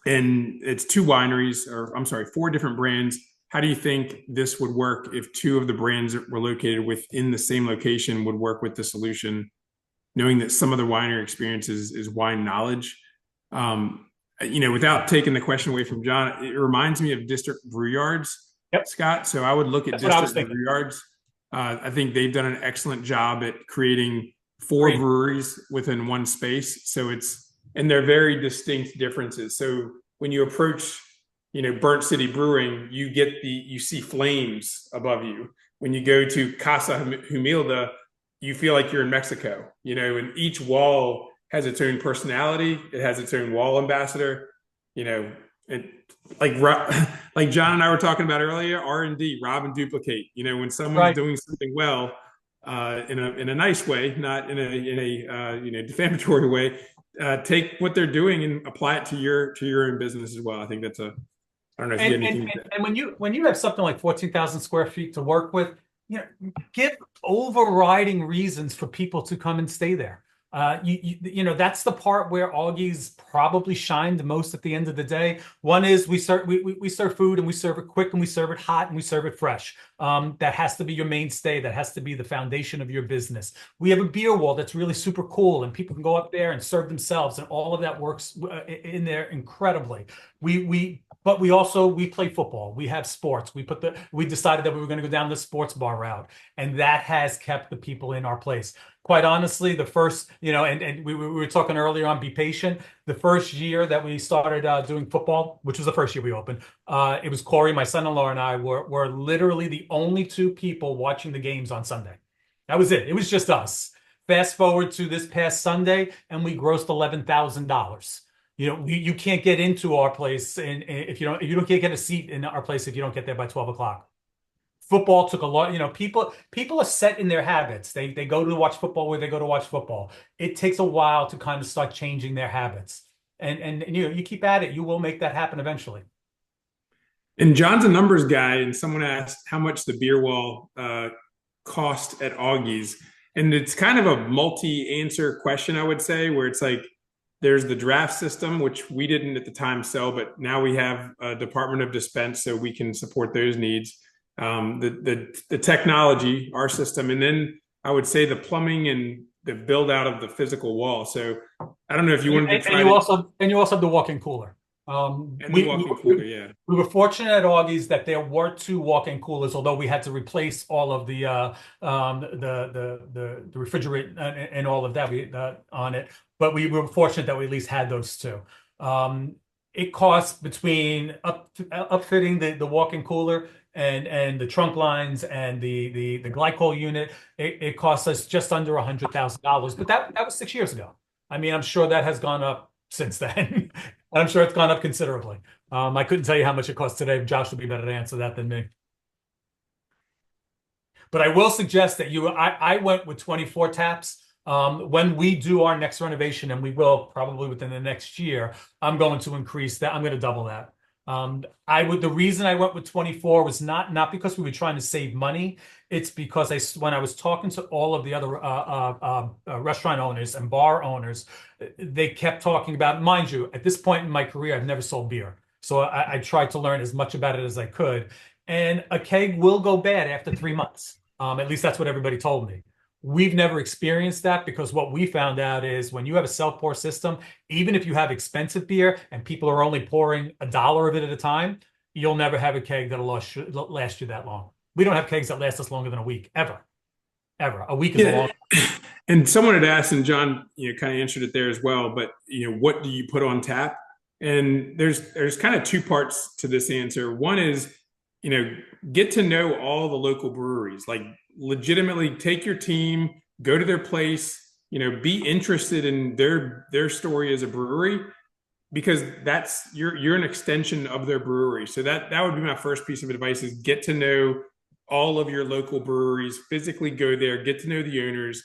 [SPEAKER 1] and it's 2 wineries, or I'm sorry, 4 different brands how do you think this would work if two of the brands that were located within the same location would work with the solution, knowing that some of the winery experience is wine knowledge? Without taking the question away from John, it reminds me of district brew yards,
[SPEAKER 2] Yep.
[SPEAKER 1] Scott. So I would look at
[SPEAKER 2] That's what I was
[SPEAKER 1] district
[SPEAKER 2] thinking.
[SPEAKER 1] brew yards. I think they've done an excellent job at creating four breweries within one space. And they're very distinct differences. So when you approach, Burnt City Brewing, you see flames above you. When you go to Casa Humilda, you feel like you're in Mexico, and each wall has its own personality. It has its own wall ambassador, like John and I were talking about earlier, R&D, rob and duplicate. When someone's doing something well, in a nice way, not in a defamatory way, take what they're doing and apply it to your own business as well. I think that's I don't know if you have anything.
[SPEAKER 2] And when you have something like 14,000 square feet to work with, give overriding reasons for people to come and stay there. That's the part where Augie's probably shined the most at the end of the day. One is we serve food, and we serve it quick, and we serve it hot, and we serve it fresh. That has to be your mainstay. That has to be the foundation of your business. We have a beer wall that's really super cool, and people can go up there and serve themselves, and all of that works in there incredibly. But we play football. We have sports. We decided that we were going to go down the sports bar route, and that has kept the people in our place. Quite honestly, the first, and we were talking earlier on, be patient. The first year that we started doing football, which was the first year we opened, it was Corey, my son-in-law, and I were literally the only two people watching the games on Sunday. That was it. It was just us. Fast forward to this past Sunday, and we grossed $11,000. You can't get into our place, and if you can't get a seat in our place if you don't get there by 12 o'clock. Football took a lot. People are set in their habits. They go to watch football where they go to watch football. It takes a while to kind of start changing their habits, and you keep at it. You will make that happen eventually.
[SPEAKER 1] And John's a numbers guy, and someone asked how much the beer wall cost at Augie's, and it's kind of a multi-answer question, I would say, where it's like, there's the draft system, which we didn't at the time sell, but now we have a Department of Dispense, so we can support those needs. The technology, our system, and then I would say the plumbing and the build out of the physical wall. So I don't know if you wanted to try.
[SPEAKER 2] And you also have the walk-in cooler. We were fortunate at Augie's that there were two walk-in coolers, although we had to replace all of the refrigerant and all of that on it. But we were fortunate that we at least had those two. It costs between upfitting the walk-in cooler and the trunk lines and the glycol unit. It costs us just under $100,000. But that was 6 years ago. I mean, I'm sure that has gone up since then. I'm sure it's gone up considerably. I couldn't tell you how much it costs today. Josh would be better to answer that than me. But I will suggest that I went with 24 taps. When we do our next renovation, and we will probably within the next year, I'm going to increase that. I'm going to double that. The reason I went with 24 was not because we were trying to save money. It's because when I was talking to all of the other restaurant owners and bar owners, they kept talking about, mind you, at this point in my career, I've never sold beer. So I tried to learn as much about it as I could. And a keg will go bad after 3 months. At least that's what everybody told me. We've never experienced that, because what we found out is when you have a self-pour system, even if you have expensive beer and people are only pouring $1 of it at a time, you'll never have a keg that'll last you that long. We don't have kegs that last us longer than a week, ever. A week is a long time.
[SPEAKER 1] And someone had asked, and John, kind of answered it there as well, but what do you put on tap? And there's kind of two parts to this answer. One is, get to know all the local breweries. Like, legitimately take your team, go to their place, be interested in their story as a brewery, because you're an extension of their brewery. So that would be my first piece of advice, is get to know all of your local breweries, physically go there, get to know the owners,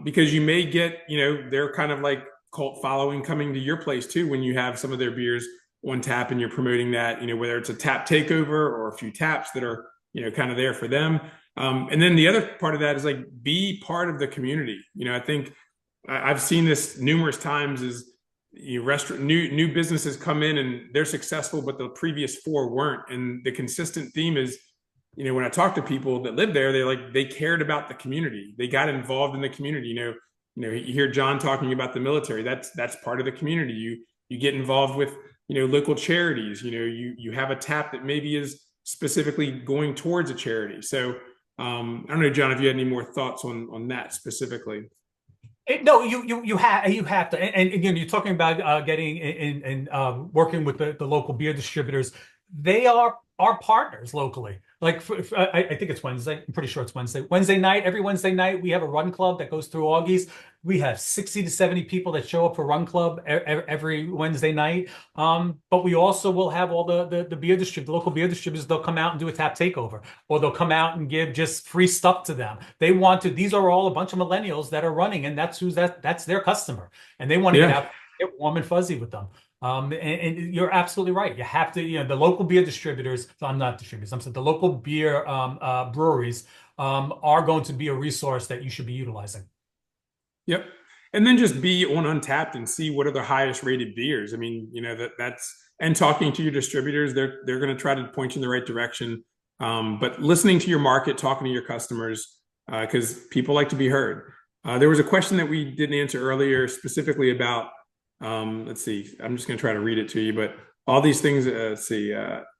[SPEAKER 1] because you may get, they're kind of like cult following coming to your place too, when you have some of their beers on tap and you're promoting that, whether it's a tap takeover or a few taps that are, kind of there for them. And then the other part of that is, like, be part of the community. I think I've seen this numerous times, is restaurant new businesses come in and they're successful, but the previous four weren't. And the consistent theme is, when I talk to people that live there, they cared about the community. They got involved in the community. You hear John talking about the military. That's part of the community. You get involved with local charities. You have a tap that maybe is specifically going towards a charity. So I don't know, John, if you had any more thoughts on that specifically.
[SPEAKER 2] No, you have to, and again, you're talking about getting in and working with the local beer distributors. They are our partners locally. Like I think it's Wednesday. I'm pretty sure it's Wednesday. Wednesday night, every Wednesday night, we have a run club that goes through Augie's. We have 60 to 70 people that show up for run club every Wednesday night. But we also will have all the local beer distributors. They'll come out and do a tap takeover, or they'll come out and give just free stuff to them. These are all a bunch of millennials that are running, and that's their customer, and they want to get warm and fuzzy with them. And you're absolutely right. You have to, the local beer distributors, I'm not distributors, I'm saying the local beer breweries are going to be a resource that you should be utilizing.
[SPEAKER 1] Yep. And then just be on Untapped and see what are the highest rated beers. I mean, and talking to your distributors, they're going to try to point you in the right direction. But listening to your market, talking to your customers, because people like to be heard. There was a question that we didn't answer earlier, specifically about, let's see, I'm just going to try to read it to you, but all these things, let's see,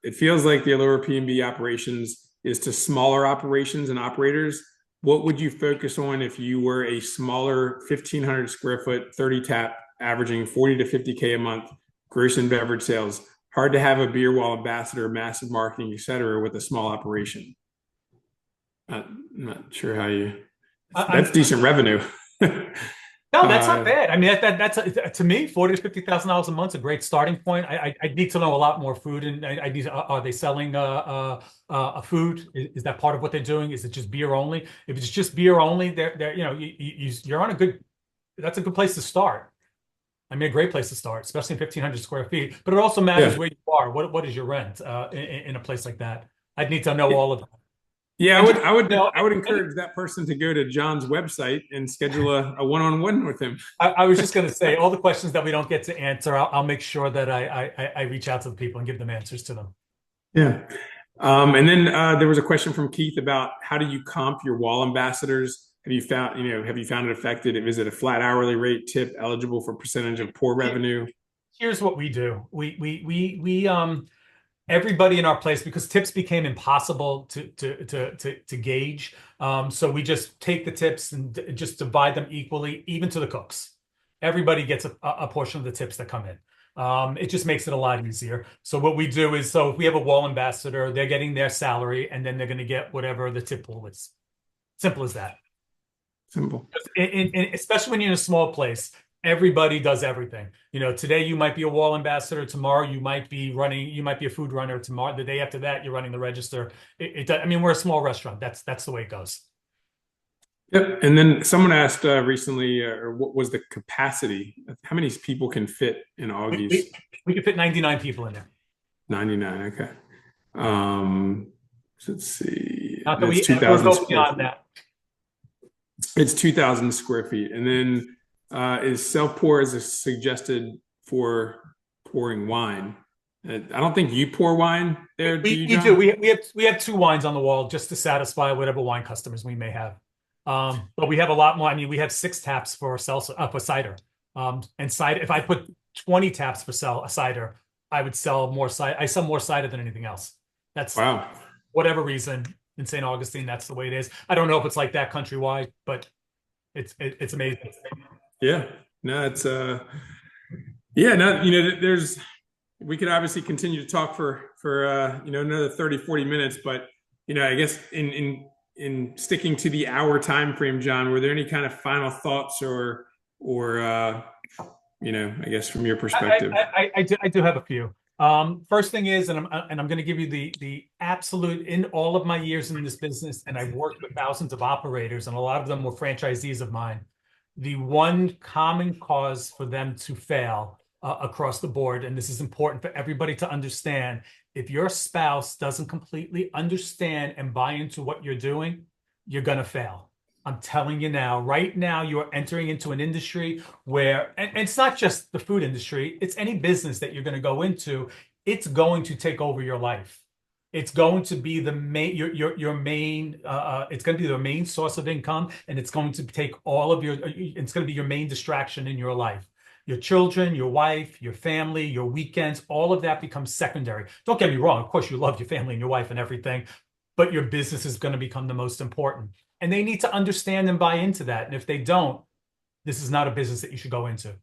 [SPEAKER 1] it feels like the Allure P&B operations is to smaller operations and operators. What would you focus on if you were a smaller 1,500 square foot, 30 tap, averaging 40 to 50K a month, gross and beverage sales? Hard to have a beer wall ambassador, massive marketing, et cetera, with a small operation. I'm not sure how that's decent revenue.
[SPEAKER 2] No, that's not bad. I mean, that's to me, $40,000 to $50,000 a month is a great starting point. I need to know a lot more food, and I need. Are they selling a food? Is that part of what they're doing? Is it just beer only? If it's just beer only, you're on a good. That's a good place to start. I mean, a great place to start, especially in 1,500 square feet. But it also matters where you are. What is your rent in a place like that? I'd need to know all of that.
[SPEAKER 1] Yeah, I would encourage that person to go to John's website and schedule a one-on-one with him.
[SPEAKER 2] I was just going to say, all the questions that we don't get to answer, I'll make sure that I reach out to the people and give them answers to them.
[SPEAKER 1] Yeah. And then there was a question from Keith about how do you comp your wall ambassadors? Have you found it effective? Is it a flat hourly rate, tip, eligible for percentage of pour revenue?
[SPEAKER 2] Here's what we do. We everybody in our place, because tips became impossible to gauge. So we just take the tips and just divide them equally, even to the cooks. Everybody gets a portion of the tips that come in. It just makes it a lot easier. So what we do is, so if we have a wall ambassador, they're getting their salary, and then they're going to get whatever the tip pool is. Simple as that.
[SPEAKER 1] Simple.
[SPEAKER 2] And especially when you're in a small place, everybody does everything. Today you might be a wall ambassador. Tomorrow you might be a food runner. Tomorrow, the day after that, you're running the register. I mean, we're a small restaurant. That's the way it goes.
[SPEAKER 1] Yep. And then someone asked recently, what was the capacity? How many people can fit in Augie's?
[SPEAKER 2] We can fit 99 people in there.
[SPEAKER 1] 99. Okay. So let's see.
[SPEAKER 2] Not that we go beyond that.
[SPEAKER 1] It's 2,000 square feet. And then is SelfPour is suggested for pouring wine. I don't think you pour wine there.
[SPEAKER 2] We do. We have two wines on the wall just to satisfy whatever wine customers we may have. But we have a lot more. I mean, we have 6 taps for cider. And cider. If I put 20 taps for cider, I would sell more cider. I sell more cider than anything else. That's wow. Whatever reason in St. Augustine, that's the way it is. I don't know if it's like that countrywide, but it's amazing.
[SPEAKER 1] Yeah. No, it's we could obviously continue to talk for another 30, 40 minutes, but I guess in sticking to the hour time frame, John, were there any kind of final thoughts or I guess from your perspective?
[SPEAKER 2] I do have a few. First thing is, and I'm going to give you the absolute, in all of my years in this business, and I've worked with thousands of operators, and a lot of them were franchisees of mine. The one common cause for them to fail across the board, and this is important for everybody to understand, if your spouse doesn't completely understand and buy into what you're doing, you're going to fail. I'm telling you now, right now, you are entering into an industry where, and it's not just the food industry, it's any business that you're going to go into, it's going to take over your life. It's going to be the main, your main, it's going to be the main source of income, and it's going to take all of your, it's going to be your main distraction in your life. Your children, your wife, your family, your weekends, all of that becomes secondary. Don't get me wrong. Of course, you love your family and your wife and everything, but your business is going to become the most important. And they need to understand and buy into that. And if they don't, this is not a business that you should go into.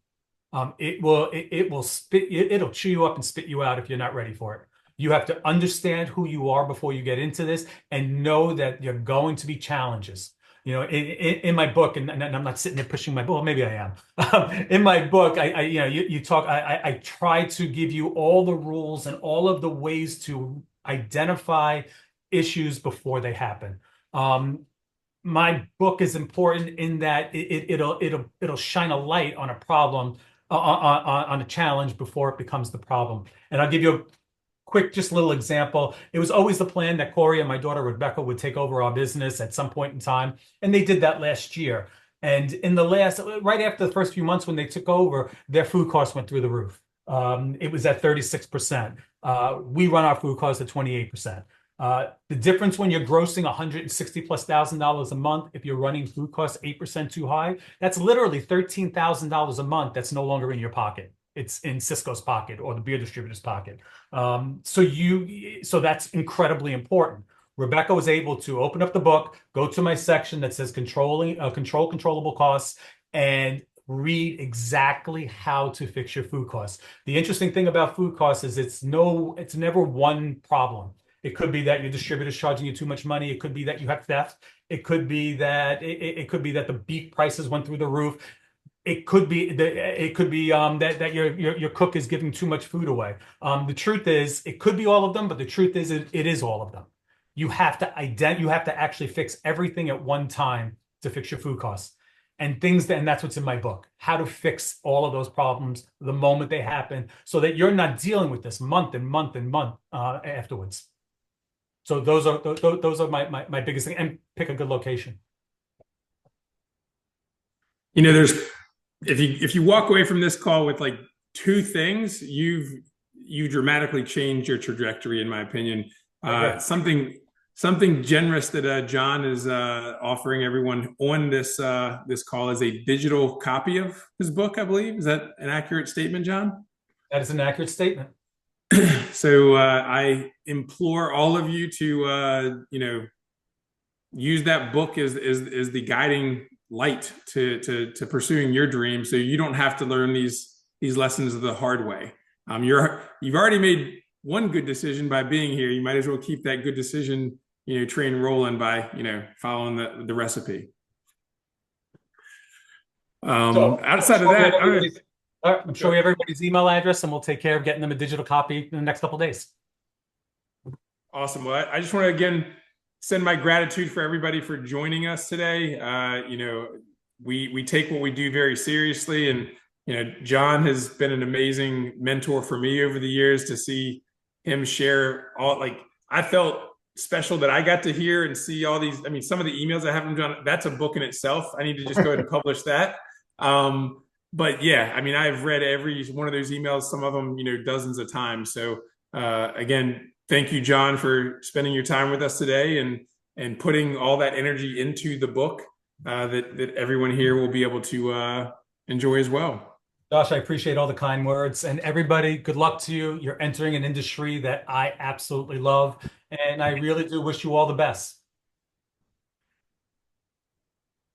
[SPEAKER 2] It will it'll chew you up and spit you out if you're not ready for it. You have to understand who you are before you get into this and know that you're going to be challenges. You know, in my book, and I'm not sitting there pushing my book, well, maybe I am. In my book, you talk, I try to give you all the rules and all of the ways to identify issues before they happen. My book is important in that it'll shine a light on a problem, on a challenge before it becomes the problem. And I'll give you a quick, just little example. It was always the plan that Corey and my daughter Rebecca would take over our business at some point in time, and they did that last year. And in the last, right after the first few months when they took over, their food costs went through the roof. It was at 36%. We run our food costs at 28%. The difference when you're grossing $160,000+ a month, if you're running food costs 8% too high, that's literally $13,000 a month that's no longer in your pocket. It's in Cisco's pocket or the beer distributor's pocket. So that's incredibly important. Rebecca was able to open up the book, go to my section that says controllable costs, and read exactly how to fix your food costs. The interesting thing about food costs is it's never one problem. It could be that your distributor's charging you too much money. It could be that you have theft. It could be that the beef prices went through the roof. It could be that your cook is giving too much food away. The truth is, it could be all of them, but the truth is, it is all of them. You have to actually fix everything at one time to fix your food costs. And that's what's in my book, how to fix all of those problems the moment they happen so that you're not dealing with this month and month and month afterwards. So those are my biggest thing, and pick a good location.
[SPEAKER 1] You know, if you walk away from this call with like two things, you dramatically changed your trajectory, in my opinion. Something generous that John is offering everyone on this call is a digital copy of his book, I believe. Is that an accurate statement, John?
[SPEAKER 2] That is an accurate statement.
[SPEAKER 1] So I implore all of you to use that book as the guiding light to pursuing your dream, so you don't have to learn these lessons the hard way. You've already made one good decision by being here. You might as well keep that good decision train rolling by following the recipe. Outside of that,
[SPEAKER 2] I'm sure we have everybody's email address, and we'll take care of getting them a digital copy in the next couple of days.
[SPEAKER 1] Awesome. Well, I just want to again send my gratitude for everybody for joining us today. We take what we do very seriously, and John has been an amazing mentor for me over the years. To see him share I felt special that I got to hear and see all these. I mean, some of the emails I have from John, that's a book in itself. I need to just go ahead and publish that. But yeah, I mean, I've read every one of those emails, some of them, dozens of times. So again, thank you, John, for spending your time with us today and putting all that energy into the book that everyone here will be able to enjoy as well.
[SPEAKER 2] Josh, I appreciate all the kind words, and everybody, good luck to you. You're entering an industry that I absolutely love, and I really do wish you all the best.